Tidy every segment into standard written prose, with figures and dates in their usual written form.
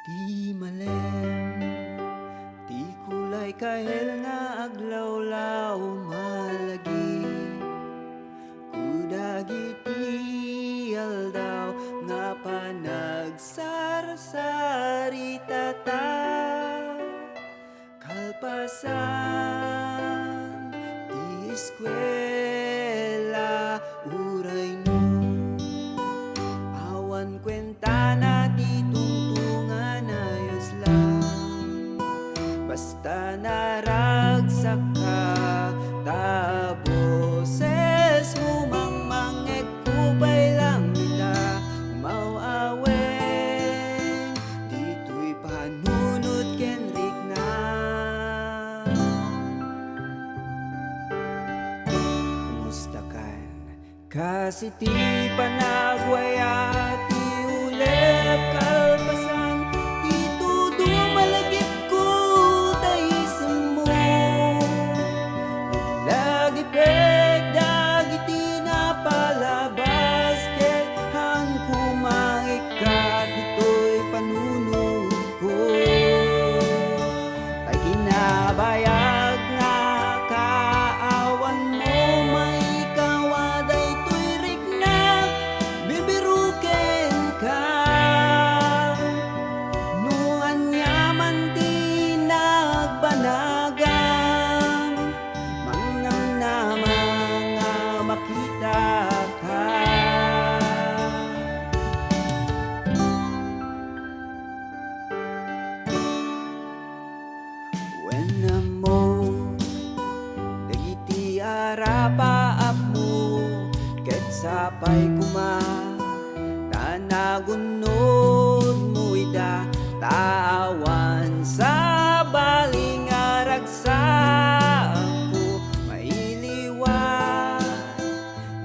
Di malem, di kulay kahel nga aglawlaw malagi. Kudagiti aldaw nga panagsarasari tata. Kalpasan, di eskwela, uray no. Awan kwenta na di tungtungan ayos lang. Basta naragsak ka, taboses mo mangmangeg kupay lang nila. Umawaweng, dito'y panunot kenrik na. Kumusta kan? Kasi ti panagwaya, ti ulep kalpasan, ti tudo malagip ko taisem mo. Naglagipek dagiti na palabas, ket hang kumaikat dito'y panunod ko. Tay kinabayag nga kaawan mo, may kawaday to'y rikna, bibiruken ka. No anyaman di nagbanagam, mangnamnamang nga makita ka. When mo dagiti arapaap mo, ket sapay kuma tanagunod mo ida tawan sa baling aragsak ko mailiwan.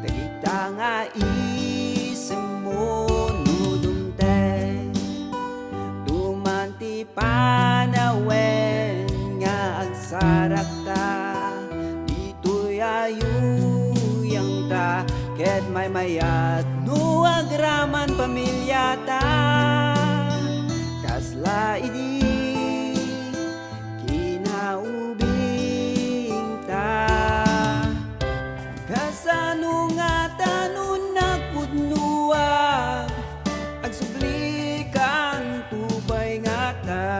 Dagita nga isem mo nudumten, tumanti panawen nga agsarak ta. Dito'y ayuyang ta, ket may mayat no agraman pamilya ta. Kasla idi kinaubing ta, kasano nga tanun nagpudnuag, agsublikan tubay nga ta.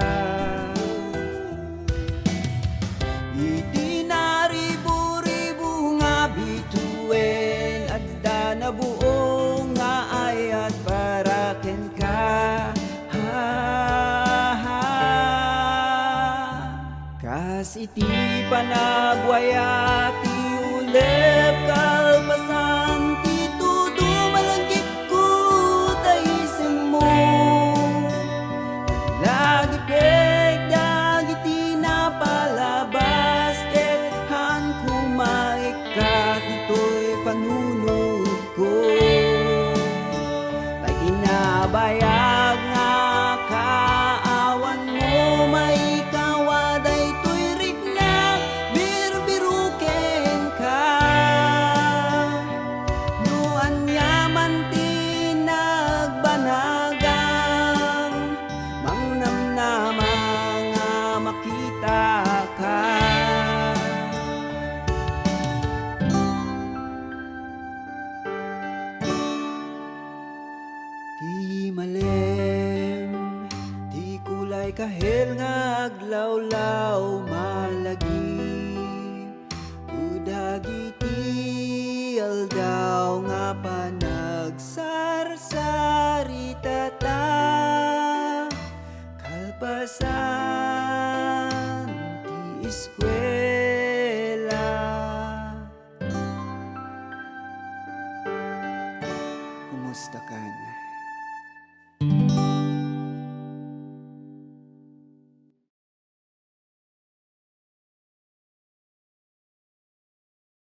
Iti naribu-ribu nga bituin, adda na buo nga ayat paraken ka. Kas iti panagwaya, ti ulep kalpasan, ti tudo malagip ko taisem mo. Lagipek dagiti na palabas, ket han kumaikat dito'y panunod ko. Tay kinabayag nga kaawan mo, may kawaday to'y rikna, birbiruken ka. No anyaman ti nagbanagam, mangnamnamang nga makita ka. Di malem, di kulay kahel nga aglawlaw malagi. Kudagiti aldaw nga panagsarsari tata. Kalpasan